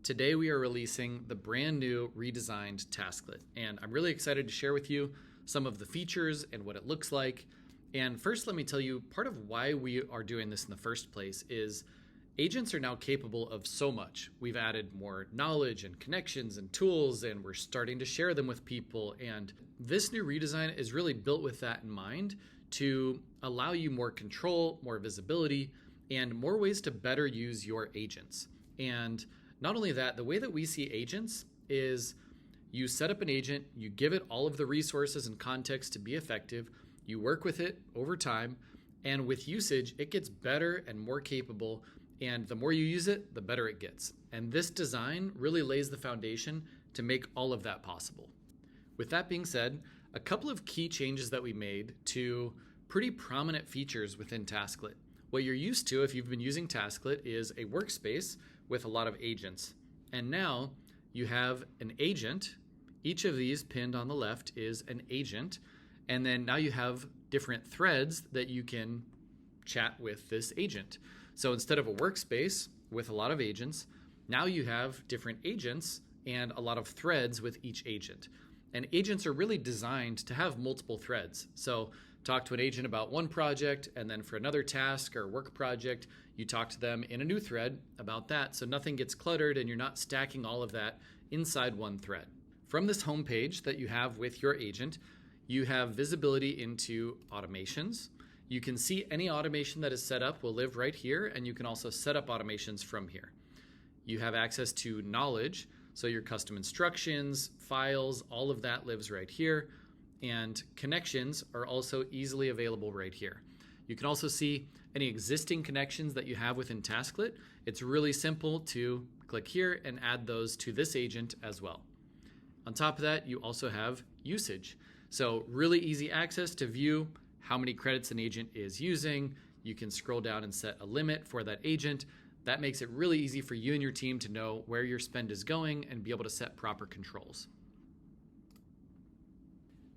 Today we are releasing the brand new redesigned Tasklet, and I'm really excited to share with you some of the features and what it looks like. And first, let me tell you, part of why we are doing this in the first place is agents are now capable of so much. We've added more knowledge and connections and tools, and we're starting to share them with people. And this new redesign is really built with that in mind to allow you more control, more visibility, and more ways to better use your agents. And not only that, the way that we see agents is you set up an agent, you give it all of the resources and context to be effective, you work with it over time, and with usage, it gets better and more capable, and the more you use it, the better it gets. And this design really lays the foundation to make all of that possible. With that being said, a couple of key changes that we made to pretty prominent features within Tasklet. What you're used to if you've been using Tasklet is a workspace with a lot of agents. And now you have an agent. Each of these pinned on the left is an agent. And then now you have different threads that you can chat with this agent. So instead of a workspace with a lot of agents, now you have different agents and a lot of threads with each agent. And agents are really designed to have multiple threads. So talk to an agent about one project, and then for another task or work project, you talk to them in a new thread about that, so nothing gets cluttered and you're not stacking all of that inside one thread. From this home page that you have with your agent, you have visibility into automations. You can see any automation that is set up will live right here, and you can also set up automations from here. You have access to knowledge, so your custom instructions, files, all of that lives right here. And connections are also easily available right here. You can also see any existing connections that you have within Tasklet. It's really simple to click here and add those to this agent as well. On top of that, you also have usage. So really easy access to view how many credits an agent is using. You can scroll down and set a limit for that agent. That makes it really easy for you and your team to know where your spend is going and be able to set proper controls.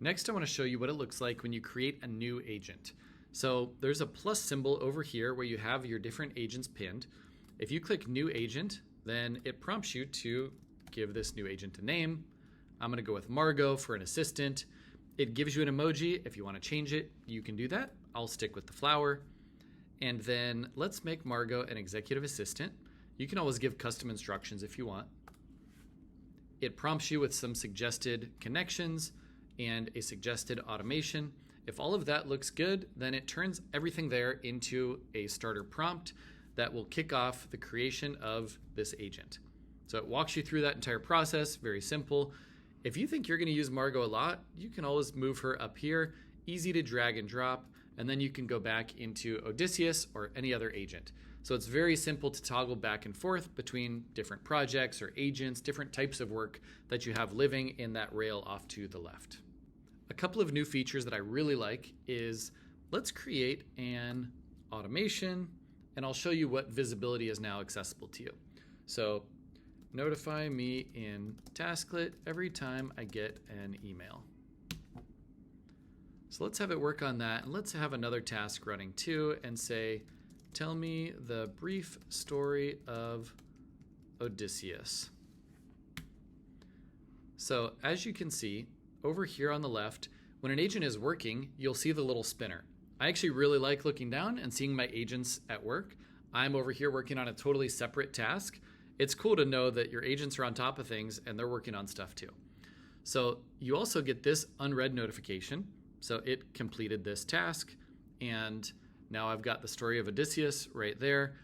Next, I want to show you what it looks like when you create a new agent. So there's a plus symbol over here where you have your different agents pinned. If you click new agent, then it prompts you to give this new agent a name. I'm going to go with Margot for an assistant. It gives you an emoji. If you want to change it, you can do that. I'll stick with the flower. And then let's make Margot an executive assistant. You can always give custom instructions if you want. It prompts you with some suggested connections and a suggested automation. If all of that looks good, then it turns everything there into a starter prompt that will kick off the creation of this agent. So it walks you through that entire process, very simple. If you think you're going to use Margot a lot, you can always move her up here, easy to drag and drop, and then you can go back into Odysseus or any other agent. So it's very simple to toggle back and forth between different projects or agents, different types of work that you have living in that rail off to the left. A couple of new features that I really like is let's create an automation, and I'll show you what visibility is now accessible to you. So notify me in Tasklet every time I get an email. So let's have it work on that, and let's have another task running too and say, tell me the brief story of Odysseus. So as you can see, over here on the left, when an agent is working, you'll see the little spinner. I actually really like looking down and seeing my agents at work. I'm over here working on a totally separate task. It's cool to know that your agents are on top of things and they're working on stuff too. So you also get this unread notification. So it completed this task, and now I've got the story of Odysseus right there.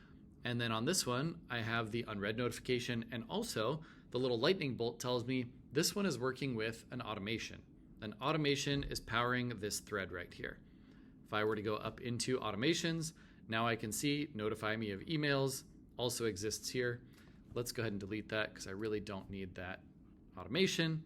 And then on this one, I have the unread notification, and also the little lightning bolt tells me this one is working with an automation. An automation is powering this thread right here. If I were to go up into automations, now I can see notify me of emails also exists here. Let's go ahead and delete that because I really don't need that automation.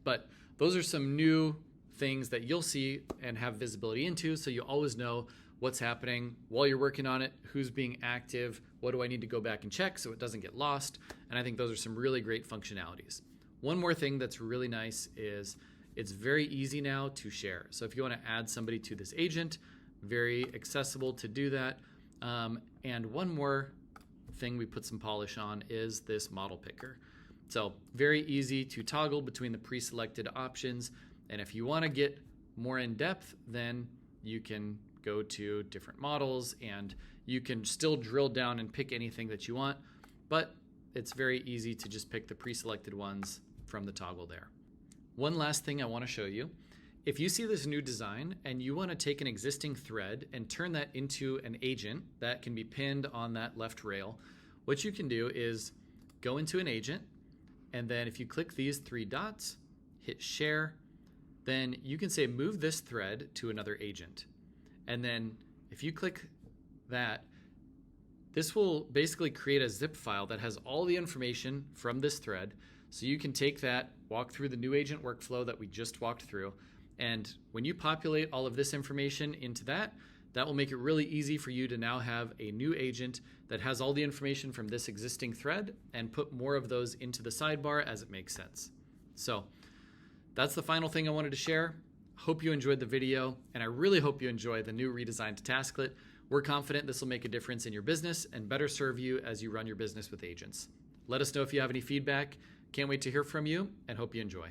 But those are some new things that you'll see and have visibility into, so you always know what's happening while you're working on it, who's being active, what do I need to go back and check so it doesn't get lost. And I think those are some really great functionalities. One more thing that's really nice is it's very easy now to share. So if you want to add somebody to this agent, very accessible to do that. And one more thing we put some polish on is this model picker. So very easy to toggle between the pre-selected options. And if you want to get more in depth, then you can go to different models and you can still drill down and pick anything that you want, but it's very easy to just pick the pre-selected ones from the toggle there. One last thing I want to show you. If you see this new design and you want to take an existing thread and turn that into an agent that can be pinned on that left rail, what you can do is go into an agent, and then if you click these three dots, hit share, then you can say move this thread to another agent. And then if you click that, this will basically create a zip file that has all the information from this thread. So you can take that, walk through the new agent workflow that we just walked through, and when you populate all of this information into that will make it really easy for you to now have a new agent that has all the information from this existing thread and put more of those into the sidebar as it makes sense. So that's the final thing I wanted to share. Hope you enjoyed the video, and I really hope you enjoy the new redesigned Tasklet. We're confident this will make a difference in your business and better serve you as you run your business with agents. Let us know if you have any feedback. Can't wait to hear from you and hope you enjoy.